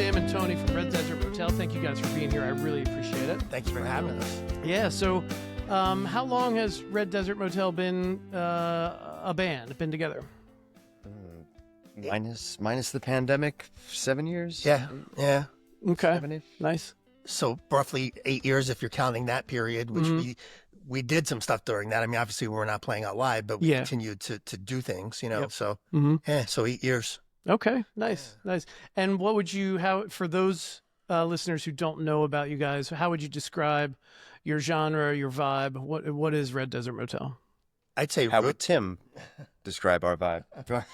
Tim and Tony from Red Desert Motel. Thank you guys for being here. I really appreciate it. Thank you for having us. Yeah, so how long has Red Desert Motel been a band, been together? Minus the pandemic, 7 years? Yeah. Okay, 7-ish. nice. So roughly 8 years if you're counting that period, which we did some stuff during that. I mean, obviously we were not playing out live, but we continued to do things, So so 8 years. Okay, nice. And what would you, for those listeners who don't know about you guys, how would you describe your genre, your vibe? What is Red Desert Motel? I'd say How would Tim describe our vibe? Well,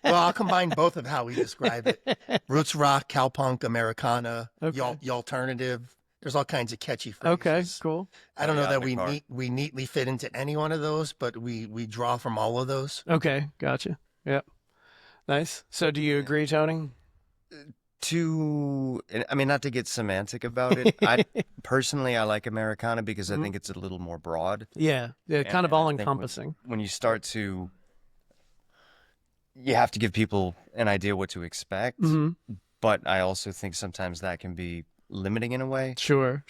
I'll combine both of how we describe it. Roots rock, cowpunk, Americana, the alternative. There's all kinds of catchy phrases. Okay, cool. I don't know that we neatly fit into any one of those, but we draw from all of those. Okay, gotcha. Yep. Nice. So do you agree, Tony? I mean, not to get semantic about it. I like Americana because I think it's a little more broad. Yeah, kind of all-encompassing. When you start to, you have to give people an idea what to expect. But I also think sometimes that can be limiting in a way. Sure.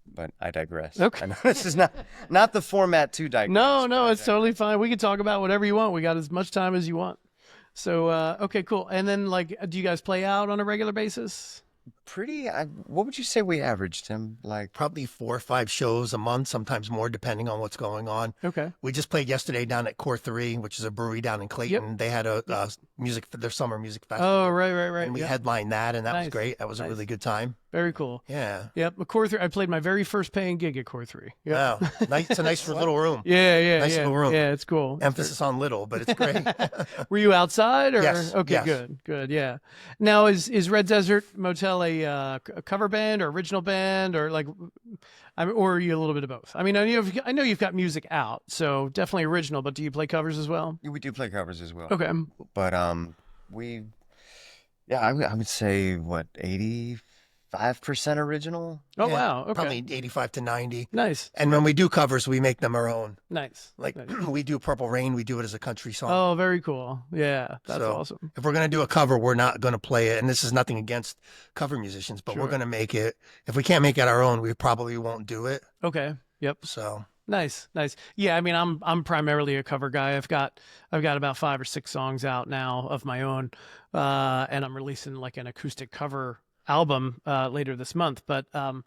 But I digress. Okay. I know this is not the format to digress. No, it's totally fine. We can talk about whatever you want. We got as much time as you want. So, okay, cool. And then, do you guys play out on a regular basis? What would you say we average, Tim? Probably 4 or 5 shows a month, sometimes more, depending on what's going on. Okay. We just played yesterday down at Core 3, which is a brewery down in Clayton. Yep. They had their summer music festival. Oh, right. And we headlined that, and that was great. That was a really good time. Very cool. Yeah. Yep. Core 3. I played my very first paying gig at Core 3. Yep. Wow. Nice. It's a nice little room. Yeah. Nice little room. Yeah, it's cool. Emphasis on little, but it's great. Were you outside? Or? Yes. Okay, yes. Good. Yeah. Now, is Red Desert Motel a cover band or original band or or are you a little bit of both? I mean, I know you've got music out, so definitely original. But do you play covers as well? We do play covers as well. Okay. But I would say 85% original. Oh, wow. Okay. Probably 85 to 90. Nice. And when we do covers, we make them our own. Nice. We do Purple Rain, we do it as a country song. Oh, very cool. Yeah, that's So, awesome. If we're going to do a cover, we're not going to play it. And this is nothing against cover musicians, but we're going to make it. If we can't make it our own, we probably won't do it. Okay. Yep. So nice. Yeah, I mean, I'm primarily a cover guy. I've got about 5 or 6 songs out now of my own, and I'm releasing an acoustic cover album later this month. But I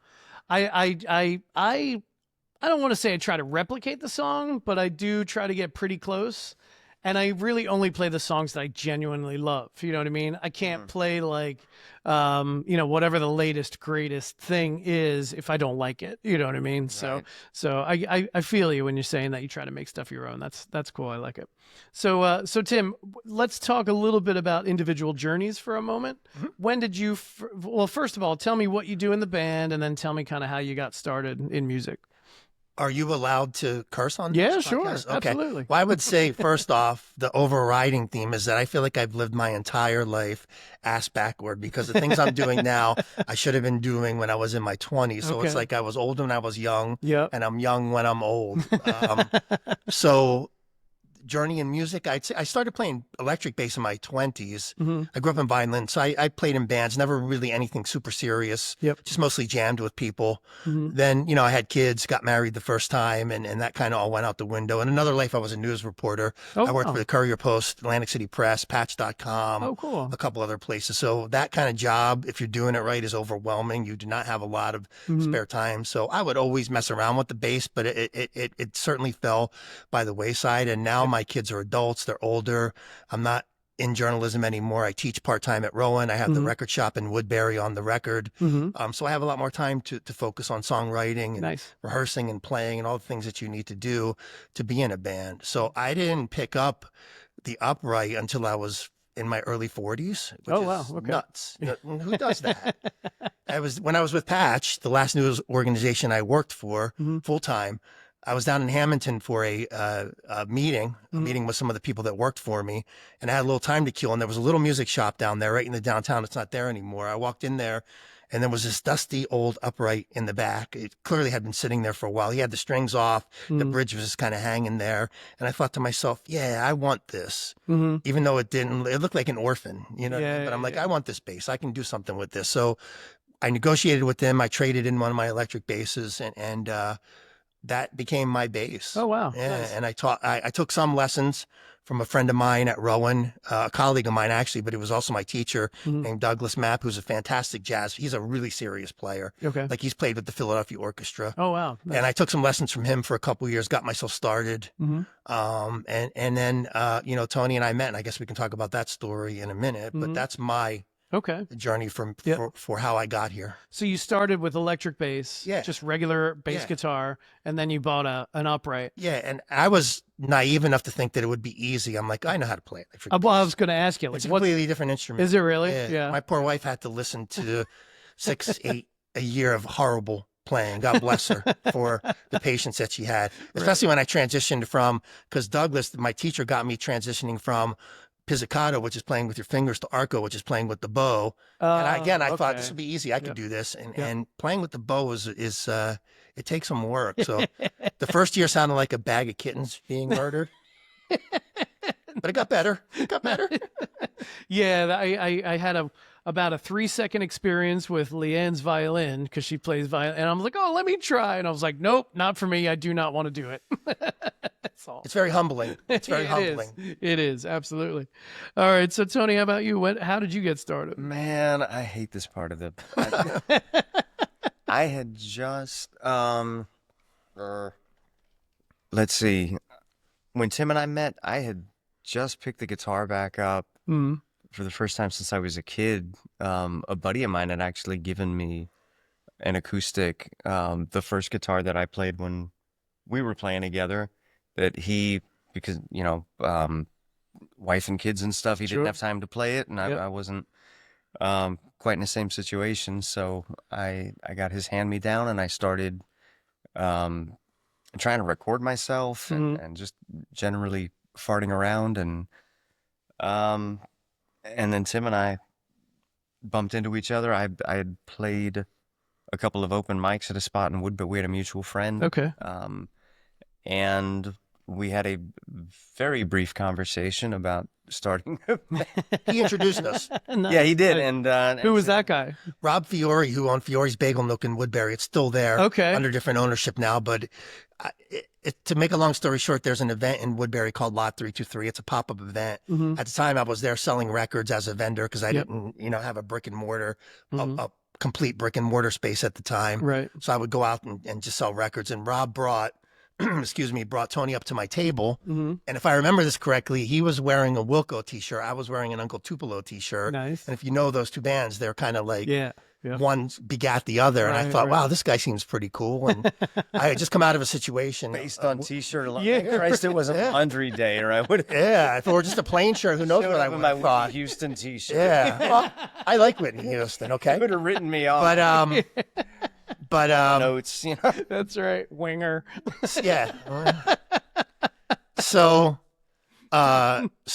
don't want to say I try to replicate the song, but I do try to get pretty close. And I really only play the songs that I genuinely love. You know what I mean? I can't play whatever the latest, greatest thing is if I don't like it. You know what I mean? Right. So I feel you when you're saying that you try to make stuff your own. That's cool. I like it. So Tim, let's talk a little bit about individual journeys for a moment. When did you? Well, first of all, tell me what you do in the band, and then tell me kind of how you got started in music. Are you allowed to curse on this Yeah, podcast? sure. Okay. Absolutely. Well, I would say, first off, the overriding theme is that I feel like I've lived my entire life ass backward because the things I'm doing now, I should have been doing when I was in my 20s. So it's like I was old when I was young, and I'm young when I'm old. So journey in music, I'd say I started playing electric bass in my 20s. I grew up in violin, so I played in bands, never really anything super serious, just mostly jammed with people. Then, I had kids, got married the first time, and that kind of all went out the window. In another life, I was a news reporter. I worked for the Courier Post, Atlantic City Press, Patch.com, a couple other places. So that kind of job, if you're doing it right, is overwhelming. You do not have a lot of spare time. So I would always mess around with the bass, but it certainly fell by the wayside. And now my kids are adults, they're older. I'm not in journalism anymore. I teach part-time at Rowan. I have the record shop in Woodbury on the record. So I have a lot more time to focus on songwriting and rehearsing and playing and all the things that you need to do to be in a band. So I didn't pick up the upright until I was in my early 40s, which is nuts. Who does that? When I was with Patch, the last news organization I worked for full-time, I was down in Hamilton for a meeting with some of the people that worked for me, and I had a little time to kill, and there was a little music shop down there right in the downtown. It's not there anymore. I walked in there, and there was this dusty old upright in the back. It clearly had been sitting there for a while. He had the strings off. The bridge was just kind of hanging there. And I thought to myself, yeah, I want this. Even though it looked like an orphan, you know, but I'm like, I want this bass. I can do something with this. So I negotiated with them. I traded in one of my electric basses, and that became my bass. Oh, wow. Yeah. Nice. And I took some lessons from a friend of mine at Rowan, a colleague of mine actually, but he was also my teacher, named Douglas Mapp, who's a fantastic jazz. He's a really serious player. Okay. Like he's played with the Philadelphia Orchestra. Oh, wow. Nice. And I took some lessons from him for a couple of years, got myself started. And then, you know, Tony and I met, and I guess we can talk about that story in a minute, but that's my journey for how I got here. So you started with electric bass, Yeah. just regular bass guitar, and then you bought an upright. Yeah, and I was naive enough to think that it would be easy. I'm like, I know how to play electric bass. Well, I was going to ask you, like, It's a what completely different instrument. is it really? Yeah. My poor wife had to listen to 6, 8 a year of horrible playing. God bless her for the patience that she had, especially when I transitioned from, because Douglas, my teacher, got me transitioning from pizzicato, which is playing with your fingers, to arco, which is playing with the bow. And again, I thought this would be easy. I could do this. And playing with the bow is it takes some work. So the first year sounded like a bag of kittens being murdered. But it got better. It got better. Yeah, I had about a 3-second experience with Leanne's violin, because she plays violin, and I was like, oh, let me try. And I was like, nope, not for me. I do not want to do it. That's all. It's very humbling. It's very humbling. It is, absolutely. All right, so Tony, how about you? How did you get started? Man, I hate this part of it. I had just, let's see, when Tim and I met, I had just picked the guitar back up for the first time since I was a kid. A buddy of mine had actually given me an acoustic, the first guitar that I played when we were playing together, that because, you know, wife and kids and stuff, he didn't have time to play it, and I wasn't quite in the same situation, so I got his hand-me-down, and I started trying to record myself and just generally farting around, and then Tim and I bumped into each other. I had played a couple of open mics at a spot in Woodbury. We had a mutual friend. Okay. And we had a very brief conversation about starting. He introduced us. Yeah, he did. And who was that guy? Rob Fiore, who owned Fiore's Bagel Nook in Woodbury. It's still there. Okay. Under different ownership now. But to make a long story short, there's an event in Woodbury called Lot 323. It's a pop-up event. At the time, I was there selling records as a vendor because I didn't, you know, have a brick and mortar, a complete brick and mortar space at the time. Right. So I would go out and just sell records. And Rob brought Tony up to my table. And if I remember this correctly, he was wearing a Wilco t-shirt. I was wearing an Uncle Tupelo t-shirt. Nice. And if you know those two bands, they're kind of like Yeah. one begat the other. And I thought, wow, this guy seems pretty cool. And I had just come out of a situation. Based on t-shirt alone. Yeah. Christ, it was a laundry day, or I would have If it were just a plain shirt, who knows what I would have thought. Whitney Houston t-shirt. Yeah. Well, I like Whitney Houston, okay? Could have written me off. But notes, you know. That's right. Winger. yeah. So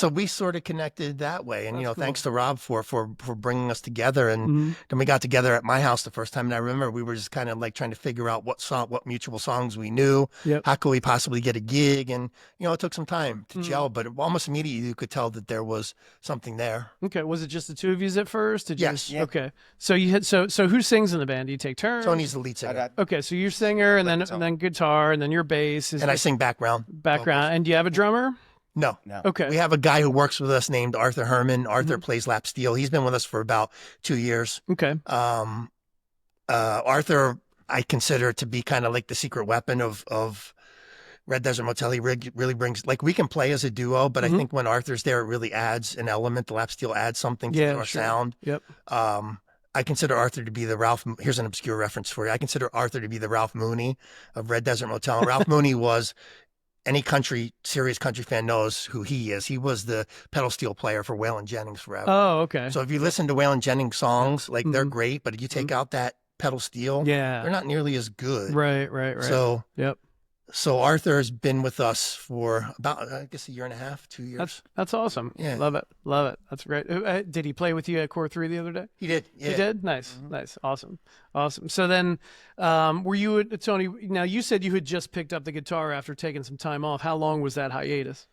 we sort of connected that way, and That's cool. thanks to Rob for bringing us together. And then we got together at my house the first time, and I remember we were just kind of like trying to figure out what mutual songs we knew. How could we possibly get a gig? And it took some time to gel, but almost immediately you could tell that there was something there. Okay, was it just the two of you at first? Did you Yes. just- Okay, so you had so who sings in the band? Do you take turns? Tony's the lead singer, Okay, so you're singer, and then guitar, and then your bass is and I sing background. And do you have a drummer? No. Okay. We have a guy who works with us named Arthur Herman. Arthur plays lap steel. He's been with us for about 2 years. Okay. Arthur, I consider to be kind of like the secret weapon of Red Desert Motel. He really brings, like, we can play as a duo, but I think when Arthur's there, it really adds an element. The lap steel adds something to our sound. Yep. I consider Arthur to be the here's an obscure reference for you. I consider Arthur to be the Ralph Mooney of Red Desert Motel. And Ralph Mooney was, any serious country fan knows who he is. He was the pedal steel player for Waylon Jennings forever. Oh, okay. So if you listen to Waylon Jennings songs, like they're great, but if you take out that pedal steel, Yeah. they're not nearly as good. Right. So Yep. So Arthur has been with us for about, I guess, a year and a half, 2 years. That's awesome. Yeah. Love it. Love it. That's great. Did he play with you at Core 3 the other day? He did. He Yeah. did? Nice. Nice. Awesome. Awesome. So then, were you, Tony, now you said you had just picked up the guitar after taking some time off. How long was that hiatus?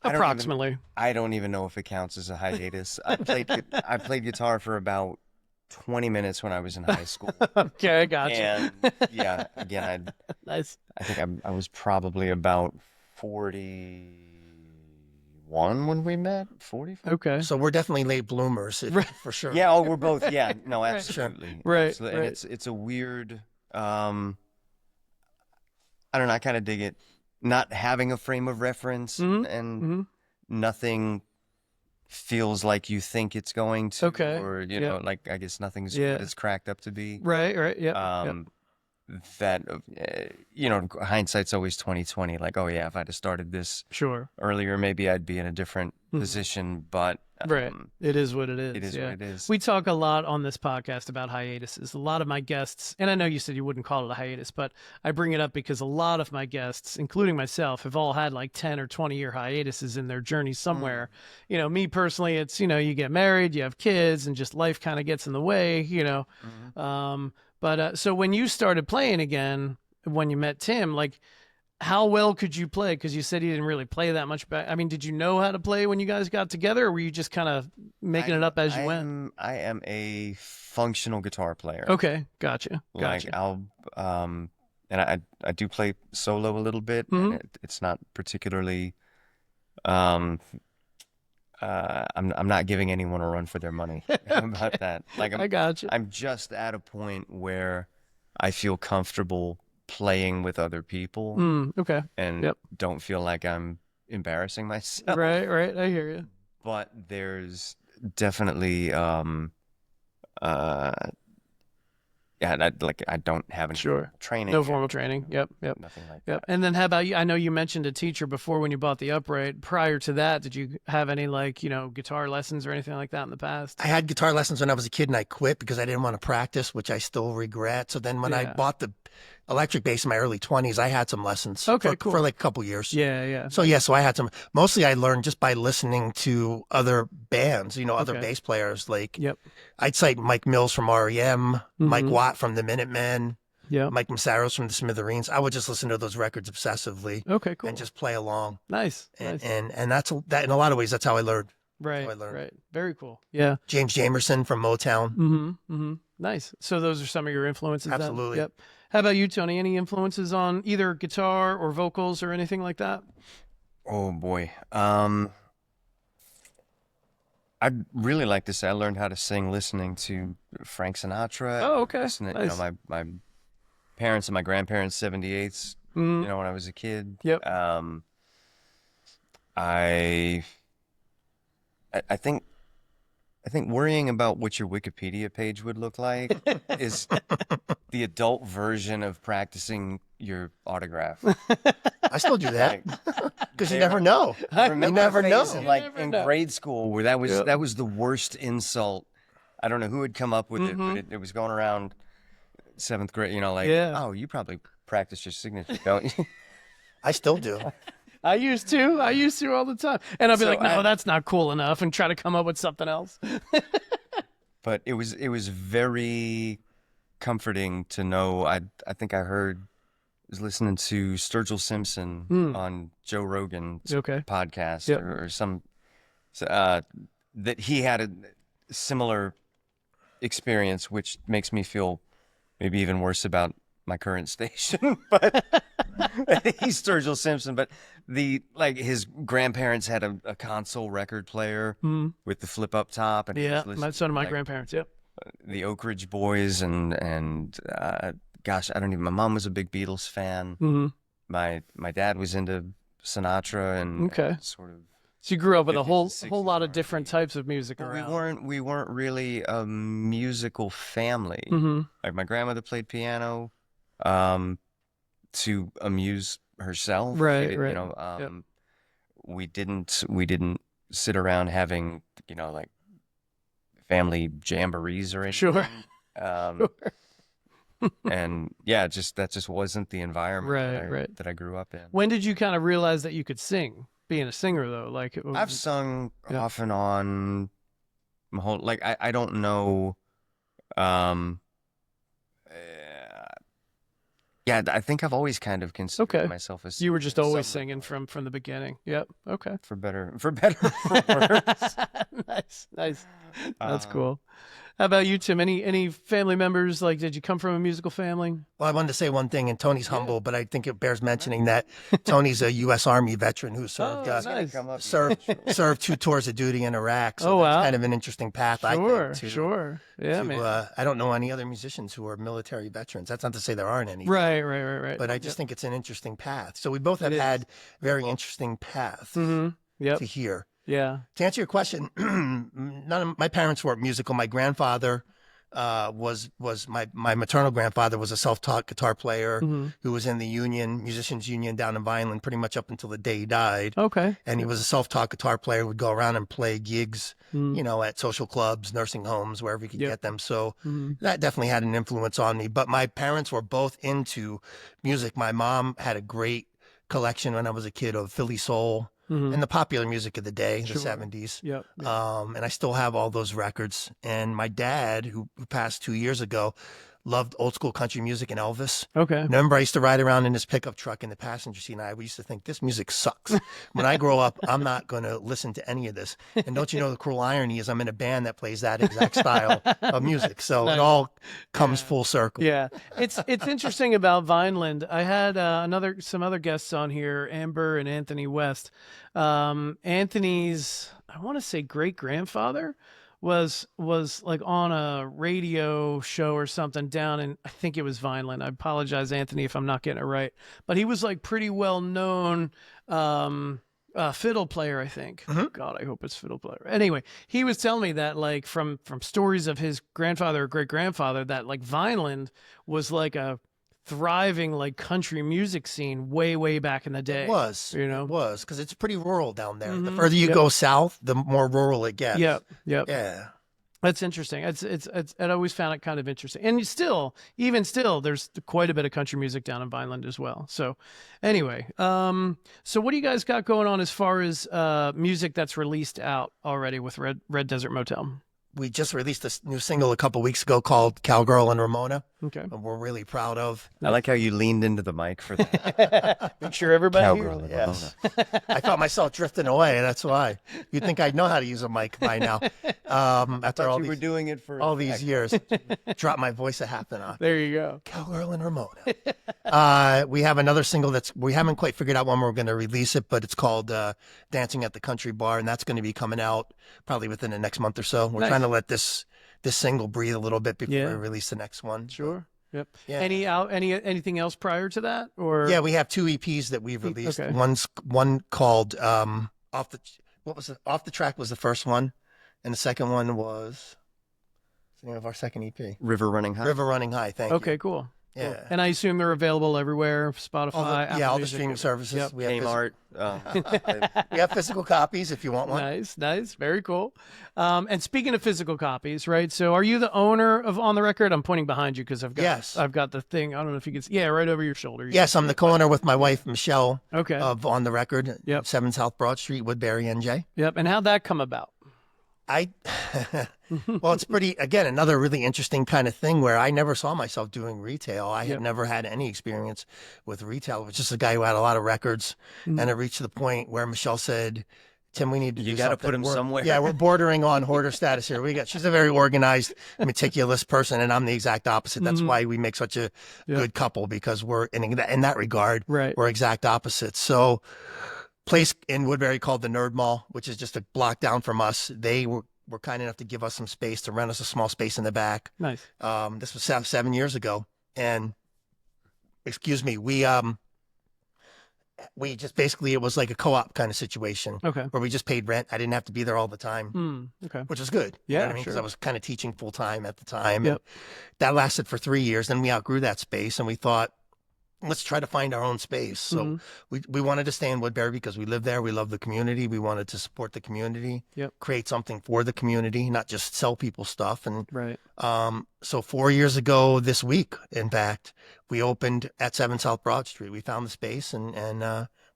Approximately. I don't even know if it counts as a hiatus. I played guitar for about 20 minutes when I was in high school. Okay, I got you. And yeah, again, Nice. I think I was probably about 41 when we met. 40. Okay. So we're definitely late bloomers, for sure. Yeah, oh, we're both. Yeah, no, absolutely. Right, Absolutely. right. And it's a weird, I don't know, I kind of dig it. Not having a frame of reference and nothing feels like you think it's going to, Okay. or you know, like I guess nothing's what it's cracked up to be. Right, right. Yeah. That you know, hindsight's always 2020. Like, oh yeah, if I'd have started this Sure. earlier, maybe I'd be in a different position. But Right. It is what it is. it is yeah. what it is. We talk a lot on this podcast about hiatuses. A lot of my guests, and I know you said you wouldn't call it a hiatus, but I bring it up because a lot of my guests, including myself, have all had like 10 or 20-year hiatuses in their journey somewhere. You know, me personally, it's, you know, you get married, you have kids, and just life kind of gets in the way, you know. But so when you started playing again, when you met Tim, like, how well could you play? Because you said you didn't really play that much back. I mean, did you know how to play when you guys got together, or were you just kind of making it up as you went? I am a functional guitar player. Okay, gotcha. Like I'll and I do play solo a little bit. And it's not particularly I'm not giving anyone a run for their money about that. Like I gotcha. I'm just at a point where I feel comfortable playing with other people Okay. and don't feel like I'm embarrassing myself. Right, right. I hear you. But there's definitely yeah, I don't have any training. No formal training. Yep. Nothing like that. And then how about you? I know you mentioned a teacher before when you bought the upright. Prior to that, did you have any, like, you know, guitar lessons or anything like that in the past? I had guitar lessons when I was a kid and I quit because I didn't want to practice, which I still regret. So then when I bought the electric bass in my early 20s, I had some lessons for like a couple years. Yeah. So so I had some. Mostly I learned just by listening to other bands, you know, other bass players. Like I'd cite Mike Mills from REM, Mike Watt from the Minutemen, Mike Massaros from the Smithereens. I would just listen to those records obsessively. Okay, cool. And just play along. Nice. And that's that in a lot of ways. That's how I learned. Right. Very cool. Yeah. James Jamerson from Motown. Nice. So those are some of your influences. Absolutely. Then? Yep. How about you, Tony? Any influences on either guitar or vocals or anything like that? Oh boy. I'd really like to say I learned how to sing listening to Frank Sinatra. Oh, okay. Nice. You know, my parents and my grandparents' 78s, you know, when I was a kid. Yep. I think worrying about what your Wikipedia page would look like is the adult version of practicing your autograph. I still do that because you never know. You never know. Like in grade school, where that was the worst insult. I don't know who had come up with it, but it was going around 7th grade. You know, like, oh, you probably practice your signature, don't you? I still do. I used to all the time. And I'd be like, no, that's not cool enough, and try to come up with something else. But it was very comforting to know. I think I was listening to Sturgill Simpson on Joe Rogan's podcast or some that he had a similar experience, which makes me feel maybe even worse about my current station. But he's Sturgill Simpson, but his grandparents had a console record player with the flip up top, and so did my grandparents. Yep. The Oak Ridge Boys and gosh, my mom was a big Beatles fan. My dad was into Sinatra and sort of. So you grew up with a whole lot of different types of music around. We weren't really a musical family. Like my grandmother played piano to amuse herself. Right. You know, we didn't sit around having, you know, like family jamborees or anything. Sure. And yeah, that just wasn't the environment Right. that I grew up in. When did you kind of realize that you could sing, being a singer though? Like I've sung yeah. off and on my whole, like, I don't know. Um, yeah, I think I've always kind of considered myself as you were just always somewhat, singing from the beginning. Yep. Okay. for better, for worse. Nice. That's cool. How about you, Tim? Any family members, like, did you come from a musical family? Well, I wanted to say one thing, and Tony's humble, but I think it bears mentioning that Tony's a U.S. Army veteran who served served 2 tours of duty in Iraq. So that's kind of an interesting path, I think. Sure. Yeah, man. I don't know any other musicians who are military veterans. That's not to say there aren't any. Right. But I just think it's an interesting path. So we both have had very interesting paths to hear. Yeah. To answer your question, none of my parents were musical. My grandfather was my maternal grandfather was a self-taught guitar player who was in the musicians union down in Vineland pretty much up until the day he died. Okay. And he was a self-taught guitar player, would go around and play gigs, at social clubs, nursing homes, wherever he could get them. So that definitely had an influence on me. But my parents were both into music. My mom had a great collection when I was a kid of Philly soul. And the popular music of the day, the 70s. Yep. And I still have all those records. And my dad, who passed 2 years ago, loved old school country music and Elvis. Okay. Remember, I used to ride around in his pickup truck in the passenger seat, and we used to think, this music sucks. When I grow up, I'm not going to listen to any of this. And don't you know the cruel irony is I'm in a band that plays that exact style of music. So it all comes full circle. Yeah. It's interesting about Vineland. I had some other guests on here, Amber and Anthony West. Anthony's, I want to say, great grandfather was like on a radio show or something down in, I think it was Vineland. I apologize, Anthony, if I'm not getting it right, but he was like pretty well known fiddle player, I think. God, I hope it's fiddle player. Anyway, he was telling me that, like, from stories of his grandfather or great grandfather, that like Vineland was like a thriving like country music scene way back in the day. It was, it was, because it's pretty rural down there. The further you go south, the more rural it gets. Yep. Yeah. That's interesting. I always found it kind of interesting. And even still, there's quite a bit of country music down in Vineland as well. So anyway, so what do you guys got going on as far as music that's released out already with Red Desert Motel? We just released a new single a couple weeks ago called Cowgirl and Ramona. Okay. And we're really proud of. I like how you leaned into the mic for that. Make sure everybody hears it. Yes. I felt myself drifting away. That's why. You'd think I'd know how to use a mic by now. After all you were doing it for all these years. Drop my voice a half an octave. There you go. Cowgirl and Ramona. We have another single we haven't quite figured out when we're going to release it, but it's called Dancing at the Country Bar, and that's going to be coming out probably within the next month or so. We're trying to let this single breathe a little bit before we release the next one. Sure. Yep. Yeah. Anything else prior to that, or? Yeah, we have 2 EPs that we've released. Okay. One called Off the Track was the first one, and the second one was the name of our second EP. River Running High. Thank you. Okay, cool. Yeah. Cool. And I assume they're available everywhere, Spotify, all the Music. streaming services. Yep. We have Kmart. we have physical copies if you want one. Nice. Very cool. And speaking of physical copies, right? So are you the owner of On the Record? I'm pointing behind you because I've got the thing. I don't know if you can see. Yeah, right over your shoulder. Yes, I'm the co-owner with my wife, Michelle, okay. of On the Record, Yep. 7 South Broad Street, Woodbury, NJ. Yep. And how'd that come about? Well, it's another really interesting kind of thing where I never saw myself doing retail. I had never had any experience with retail. It was just a guy who had a lot of records. And it reached the point where Michelle said, Tim, we need to do something. You got to put him somewhere. Yeah, we're bordering on hoarder status here. She's a very organized, meticulous person, and I'm the exact opposite. That's why we make such a good couple, because we're, in that regard, we're exact opposites. So, place in Woodbury called the Nerd Mall, which is just a block down from us. They were kind enough to give us some space, to rent us a small space in the back. Nice. This was 7 years ago. And, we just basically, it was like a co-op kind of situation. Okay. Where we just paid rent. I didn't have to be there all the time. Okay. Which was good. Yeah, You know what I mean? sure. Because I was kind of teaching full time at the time. Yep. That lasted for 3 years. Then we outgrew that space, and we thought, let's try to find our own space. So we wanted to stay in Woodbury because we live there. We love the community. We wanted to support the community, create something for the community, not just sell people stuff. And so 4 years ago this week, in fact, we opened at 7 South Broad Street. We found the space and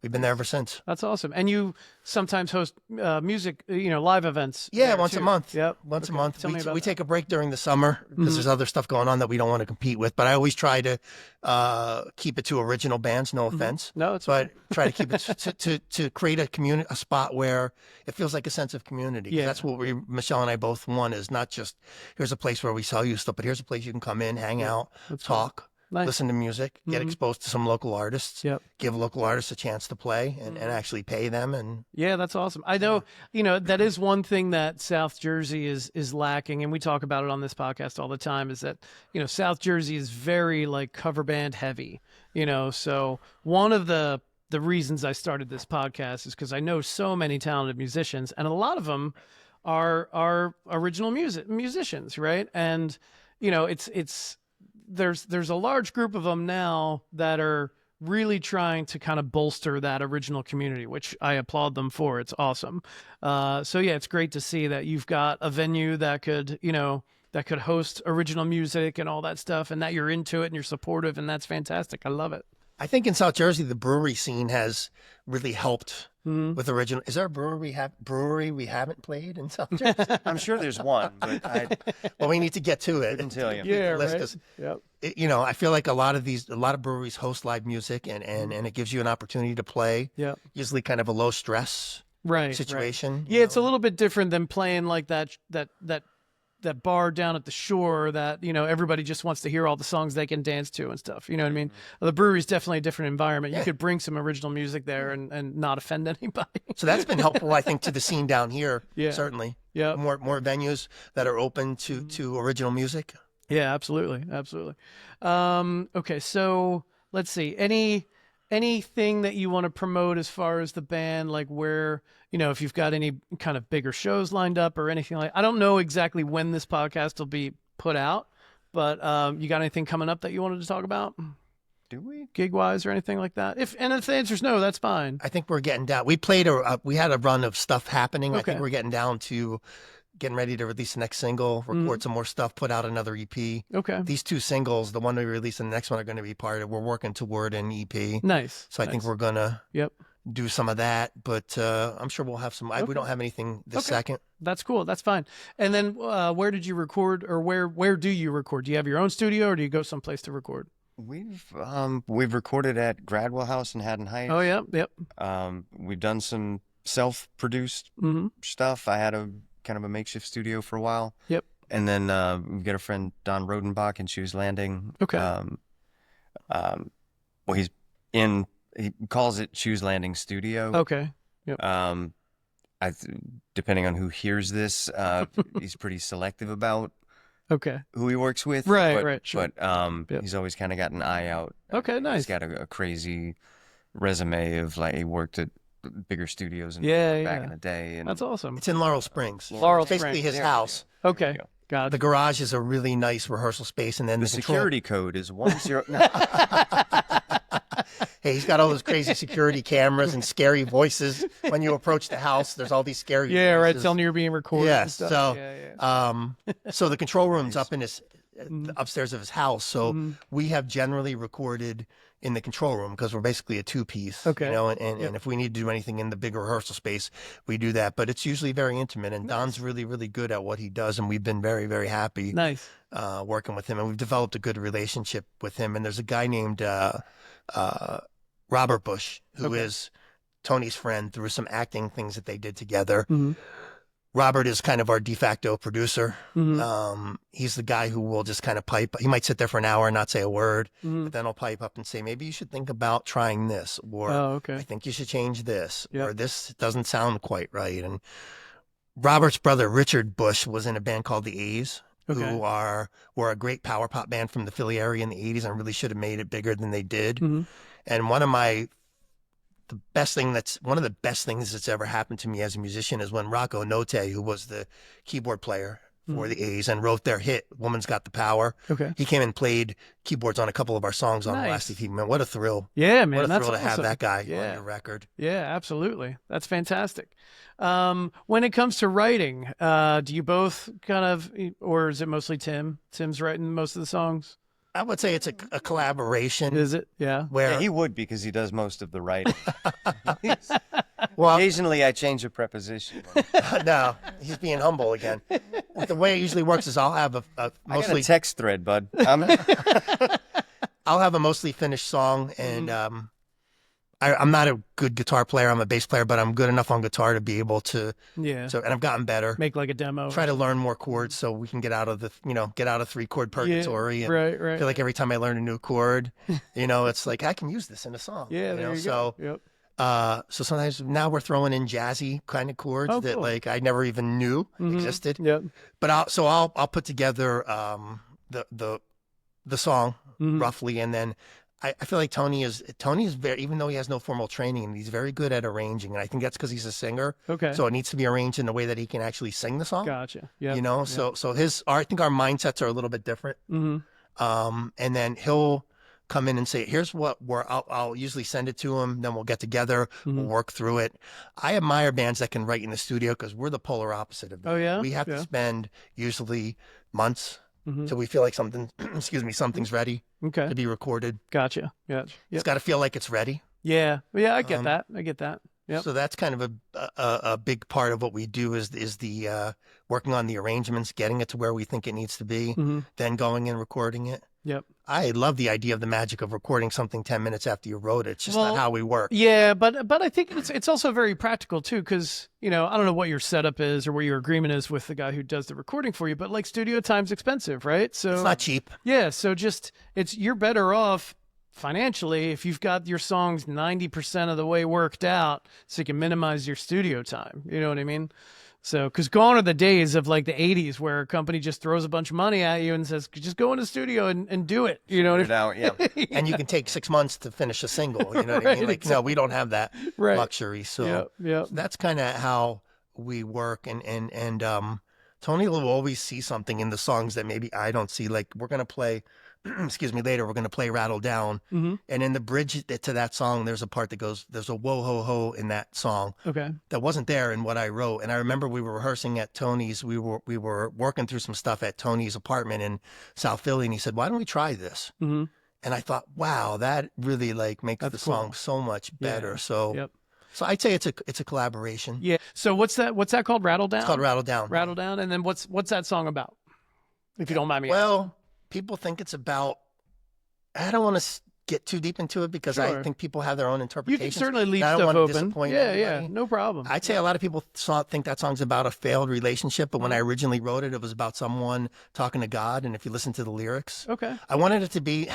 we've been there ever since. That's awesome. And you sometimes host music, live events. Yeah, once a month. Yep. Once a month. Tell me about we that. take a break during the summer because there's other stuff going on that we don't want to compete with. But I always try to keep it to original bands. No offense. No, it's but try to keep it to create a spot where it feels like a sense of community. Yeah. That's what Michelle and I both want, is not just here's a place where we sell you stuff, but here's a place you can come in, hang out, talk. Nice. Listen to music, get exposed to some local artists, give local artists a chance to play and actually pay them. And yeah, that's awesome. I know, that is one thing that South Jersey is lacking. And we talk about it on this podcast all the time, is that, South Jersey is very like cover band heavy, so one of the reasons I started this podcast is because I know so many talented musicians, and a lot of them are original musicians. Right. And, there's a large group of them now that are really trying to kind of bolster that original community, which I applaud them for. It's awesome. So yeah, it's great to see that you've got a venue that could, that could host original music and all that stuff, and that you're into it and you're supportive, and that's fantastic. I love it. I think in South Jersey, the brewery scene has really helped with original. Is there a brewery we haven't played in South Jersey? I'm sure there's one, but well, we need to get to it. I can tell you. Yeah, right. Yep. I feel like a lot of breweries host live music, and it gives you an opportunity to play. Yeah. Usually, kind of a low stress situation. Right. Yeah, it's a little bit different than playing like that bar down at the shore that, everybody just wants to hear all the songs they can dance to and stuff. You know what I mean? The brewery's definitely a different environment. You could bring some original music there and not offend anybody. So that's been helpful, I think, to the scene down here. Yeah. Certainly. Yeah. More venues that are open to original music. Yeah, absolutely. Absolutely. Okay. So let's see. Anything that you want to promote as far as the band, like where, if you've got any kind of bigger shows lined up or anything like, I don't know exactly when this podcast will be put out, but you got anything coming up that you wanted to talk about? Do we? Gig wise or anything like that? If the answer's no, that's fine. I think we're getting down. We had a run of stuff happening. Okay. I think we're getting down to getting ready to release the next single, record some more stuff, put out another EP. Okay. These 2 singles, the one we release and the next one, are going to be part of. We're working toward an EP. Nice. So I think we're gonna do some of that, but I'm sure we'll have some. We don't have anything this second. That's cool. That's fine. And then where did you record, or where do you record? Do you have your own studio, or do you go someplace to record? We've recorded at Gradwell House in Haddon Heights. Oh yeah, yep. We've done some self-produced stuff. I had a kind of a makeshift studio for a while. Yep. And then we've got a friend, Don Rodenbach, in Shoes Landing. Okay. Well, he calls it Shoes Landing Studio. Okay. Yep. Depending on who hears this, he's pretty selective about who he works with. Right, sure. But he's always kind of got an eye out. Okay, nice. He's got a crazy resume of, like, he worked at bigger studios back in the day. And that's awesome. It's in Laurel Springs. It's basically his house. Okay, got it. The garage is a really nice rehearsal space, and then the security code is 10. Hey, he's got all those crazy security cameras and scary voices when you approach the house. There's all these scary voices. Right, telling you you're being recorded. Yes. And stuff. So the control room's up in his upstairs of his house. So we have generally recorded in the control room because we're basically a 2-piece. Okay. And if we need to do anything in the bigger rehearsal space, we do that. But it's usually very intimate, and Don's really, really good at what he does, and we've been very, very happy working with him, and we've developed a good relationship with him. And there's a guy named Robert Bush, who is Tony's friend through some acting things that they did together. Robert is kind of our de facto producer. He's the guy who will just kind of pipe. He might sit there for an hour and not say a word, but then he'll pipe up and say, maybe you should think about trying this, or I think you should change this, or this doesn't sound quite right. And Robert's brother, Richard Bush, was in a band called the A's, who were a great power pop band from the Philly area in the 80s and really should have made it bigger than they did. And one of the best things that's ever happened to me as a musician is when Rocco Notte, who was the keyboard player for the A's and wrote their hit, Woman's Got the Power. Okay. He came and played keyboards on a couple of our songs on the last Nice. EP. Man, what a thrill. Yeah, man. What a That's thrill to have awesome. that guy Yeah. on your record. Yeah, absolutely. That's fantastic. When it comes to writing, do you both kind of, or is it mostly Tim? Tim's writing most of the songs? I would say it's a collaboration. Is it? Yeah. Where Yeah, he would because he does most of the writing. well, Occasionally, I change a preposition. no, he's being humble again. The way it usually works is I'll have a I got mostly a text thread, bud. I'll have a mostly finished song, and I'm not a good guitar player. I'm a bass player, but I'm good enough on guitar to be able to. Yeah. So, and I've gotten better. Make like a demo. Try to learn more chords so we can get out of the 3-chord purgatory. Yeah, And right. I feel like every time I learn a new chord, it's like I can use this in a song. Yeah, there you so, go. Yep. So sometimes now we're throwing in jazzy kind of chords that cool. like I never even knew existed. Yep. But I'll put together the song roughly, and then I feel like Tony is very, even though he has no formal training, he's very good at arranging, and I think that's because he's a singer. Okay. So it needs to be arranged in a way that he can actually sing the song. Gotcha. Yeah. So I think our mindsets are a little bit different. And then he'll come in and say, here's what I'll usually send it to him. Then we'll get together, we'll work through it. I admire bands that can write in the studio because we're the polar opposite of that. Oh, yeah? We have to spend usually months till we feel like something's ready Okay. to be recorded. Gotcha. Yep. It's got to feel like it's ready. Yeah. I get that. I get that. Yep. So that's kind of a big part of what we do is the working on the arrangements, getting it to where we think it needs to be, then going and recording it. Yep. I love the idea of the magic of recording something 10 minutes after you wrote it. It's just not how we work. Yeah, but I think it's also very practical too, because I don't know what your setup is or what your agreement is with the guy who does the recording for you, but like studio time's expensive, right? So it's not cheap. Yeah, so you're better off financially if you've got your songs 90% of the way worked out, so you can minimize your studio time. You know what I mean? So, because gone are the days of like the 80s where a company just throws a bunch of money at you and says, just go in the studio and do it. You know what I mean? Yeah. And you can take 6 months to finish a single. You know what I mean? Like, no, we don't have that luxury. So that's kind of how we work. And Tony will always see something in the songs that maybe I don't see. Like we're going to play, later we're going to play Rattle Down. And in the bridge to that song, there's a part that goes, there's a whoa, ho, ho in that song. Okay. That wasn't there in what I wrote. And I remember we were rehearsing at Tony's. We were working through some stuff at Tony's apartment in South Philly. And he said, why don't we try this? And I thought, wow, that really like makes the song so much better. Yeah. So I'd say it's a collaboration. Yeah. So what's that called? Rattle Down? It's called Rattle Down. Rattle Down. And then what's that song about? If you don't mind me asking. Well, people think it's about, I don't want to get too deep into it because I think people have their own You interpretations. can certainly leave I don't stuff want to open. disappoint Yeah, anybody. no problem. I'd say a lot of people think that song's about a failed relationship, but when I originally wrote it, it was about someone talking to God. And if you listen to the lyrics, Okay. I wanted it to be,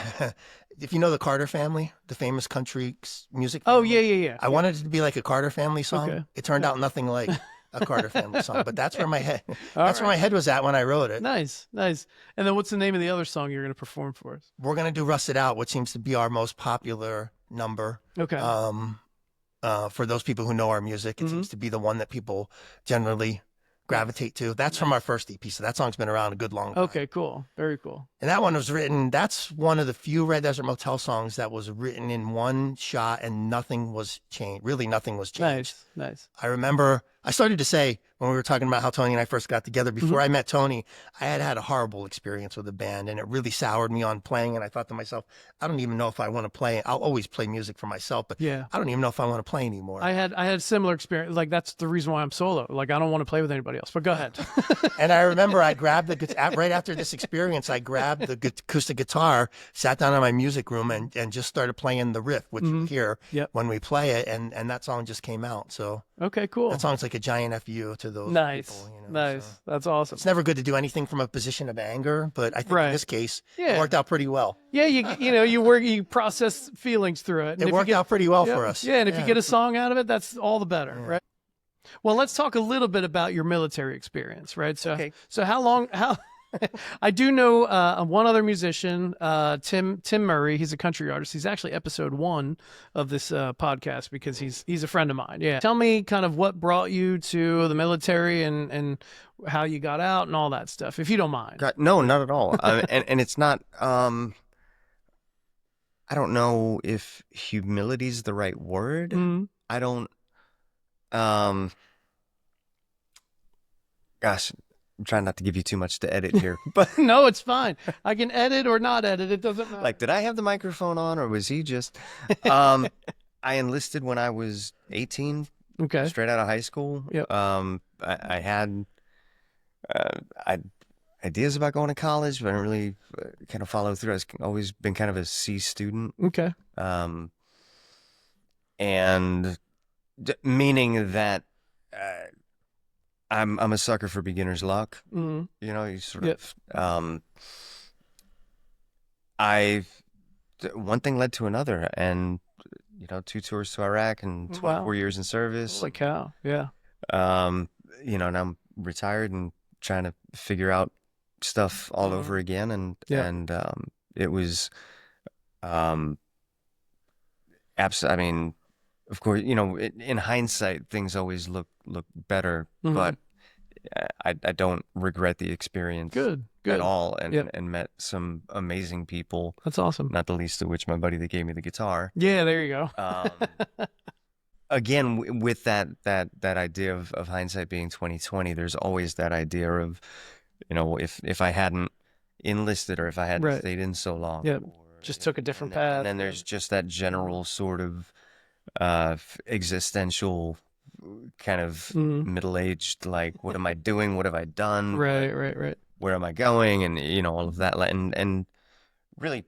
if you know the Carter family, the famous country music Oh, family, yeah. I wanted it to be like a Carter family song. Okay. It turned out nothing like a Carter family song, but that's where my head was at when I wrote it. Nice. And then what's the name of the other song you're going to perform for us? We're going to do Rusted Out, which seems to be our most popular number. Okay. For those people who know our music, it seems to be the one that people generally gravitate to. That's from our first EP, so that song's been around a good long time. Okay, cool. Very cool. And that one was written, that's one of the few Red Desert Motel songs that was written in one shot and nothing was changed. Really, nothing was changed. Nice. I remember I started to say when we were talking about how Tony and I first got together, before I met Tony, I had a horrible experience with the band and it really soured me on playing. And I thought to myself, I don't even know if I want to play. I'll always play music for myself, but I don't even know if I want to play anymore. I had a similar experience. Like that's the reason why I'm solo. Like I don't want to play with anybody else, but go ahead. And I remember I grabbed right after this experience, I grabbed the acoustic guitar, sat down in my music room and just started playing the riff, which you hear when we play it. And that song just came out. So okay, cool. that song's like a giant FU to those people. Nice. So. That's awesome. It's never good to do anything from a position of anger, but I think in this case, it worked out pretty well. Yeah, you process feelings through it. And It worked out pretty well for us. Yeah, and if you get a song out of it, that's all the better, right? Well, let's talk a little bit about your military experience, right? So, so how long I do know one other musician, Tim Murray. He's a country artist. He's actually episode 1 of this podcast because he's a friend of mine. Yeah. Tell me kind of what brought you to the military and how you got out and all that stuff, if you don't mind. God, no, not at all. And it's not. I don't know if humility is the right word. Mm-hmm. I don't. Gosh, I'm trying not to give you too much to edit here, but No, it's fine. I can edit or not edit. It doesn't matter. like, did I have the microphone on, or was he just? I enlisted when I was 18, Okay. straight out of high school. Yep. I had ideas about going to college, but I didn't really kind of follow through. I've always been kind of a C student. Okay. And meaning that I'm a sucker for beginner's luck. Mm-hmm. You know, you sort Yep. of one thing led to another, and 2 tours to Iraq and 24 Wow. years in service. Holy cow. Yeah. Now I'm retired and trying to figure out stuff all over again, and Yeah. it was absolutely. I mean, of course, in hindsight, things always look better, Mhm. but I don't regret the experience Good. at all, and Yep. and met some amazing people, That's awesome. not the least of which my buddy that gave me the guitar. Yeah, there you go. Again, with that idea of hindsight being 2020, there's always that idea of, if I hadn't enlisted, or if I hadn't Right. stayed in so long, Yep. or, Just took a different and path. then there's just that general sort of existential kind of Mhm. middle-aged, like, what am I doing? What have I done? Right. Where am I going? And all of that, and really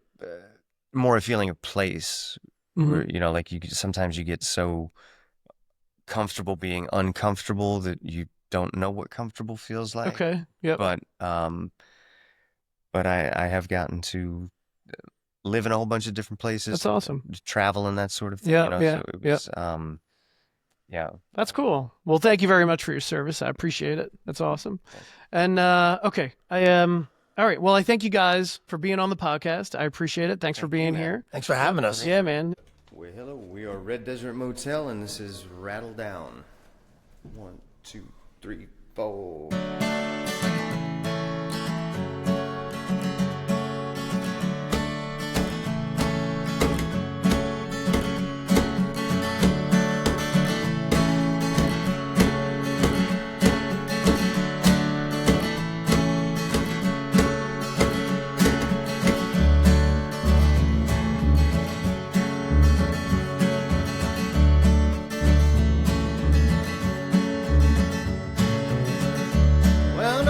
more a feeling of place, Mhm. where like sometimes you get so comfortable being uncomfortable that you don't know what comfortable feels like. Okay. Yep. But I have gotten to live in a whole bunch of different places. That's awesome. Travel and that sort of thing. Yeah, yeah, So it was, yeah. That's cool. Well, thank you very much for your service. I appreciate it. That's awesome. And okay, all right. Well, I thank you guys for being on the podcast. I appreciate it. Thanks for being here. Thanks for having us. Yeah, man. Well, hello. We are Red Desert Motel, and this is Rattle Down. 1, 2, 3, 4. Well,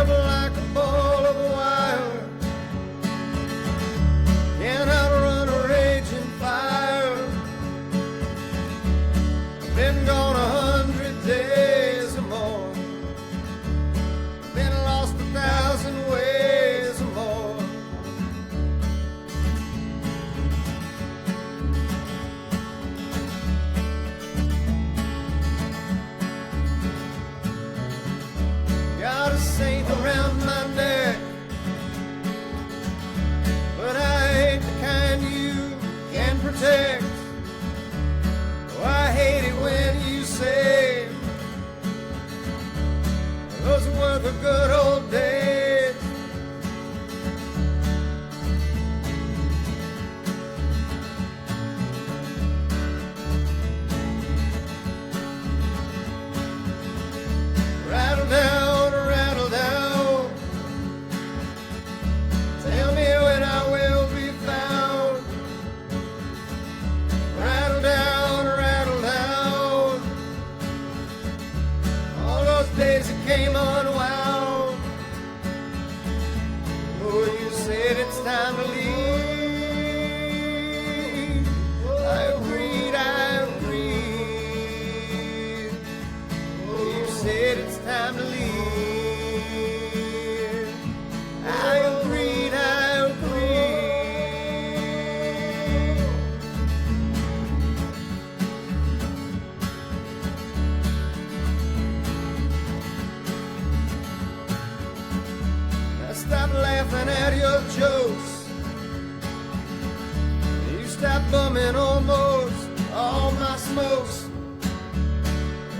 stop bumming almost all my smokes.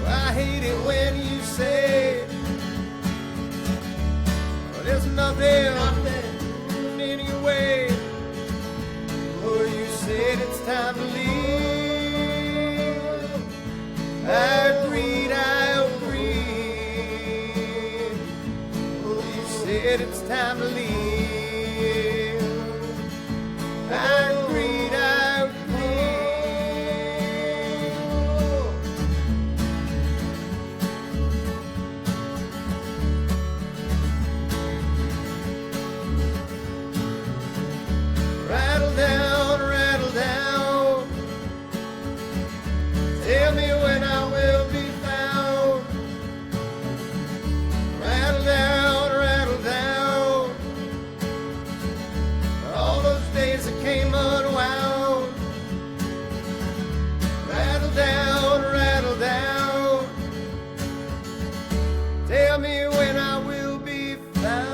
I hate it when you say there's nothing anyway. Oh, you said it's time to leave. I agreed. Oh, you said it's time to leave. I agreed. Rattle down, tell me when I will be found. Rattle down, all those days that came unwound. Rattle down, tell me when I will be found.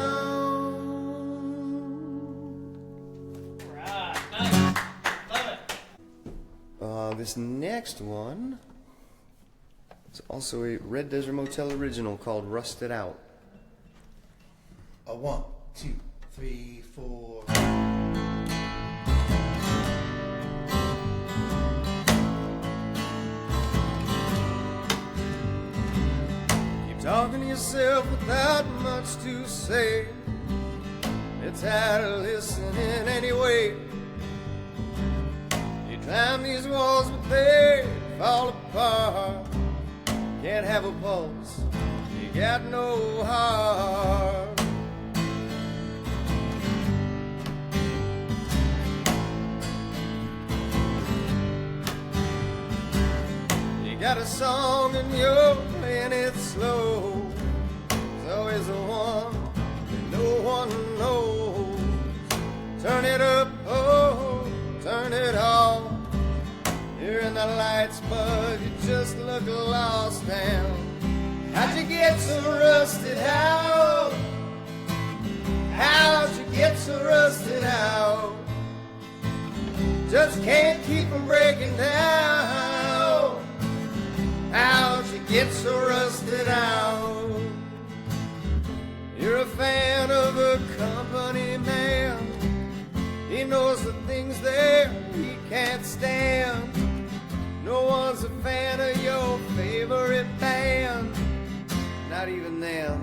This next one is also a Red Desert Motel original called Rusted Out. 1, 2, 3, 4. Keep talking to yourself without much to say. It's tired of listening anyway. Climb these walls, but they fall apart. Can't have a pulse, you got no heart. You got a song and you're playing it slow. There's always the one that no one knows. Turn it up, oh, turn it off. You're in the lights, but you just look lost now. How'd you get so rusted out? How'd you get so rusted out? Just can't keep from breaking down. How'd you get so rusted out? You're a fan of a company man. He knows the things there he can't stand. No one's a fan of your favorite band, not even them.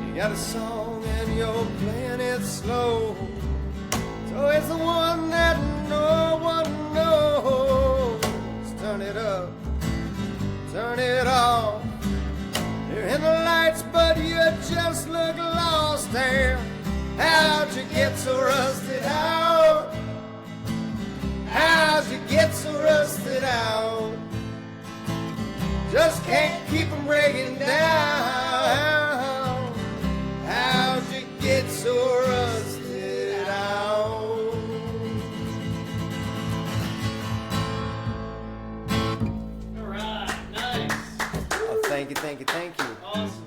You got a song and you're playing it slow. It's always the one that no one knows. Turn it up, turn it off. You're in the lights, but you just look lost there. How'd you get so rusted out? How'd you get so rusted out? Just can't keep them breaking down. How'd you get so rusted out? All right, nice. Oh, thank you. Awesome.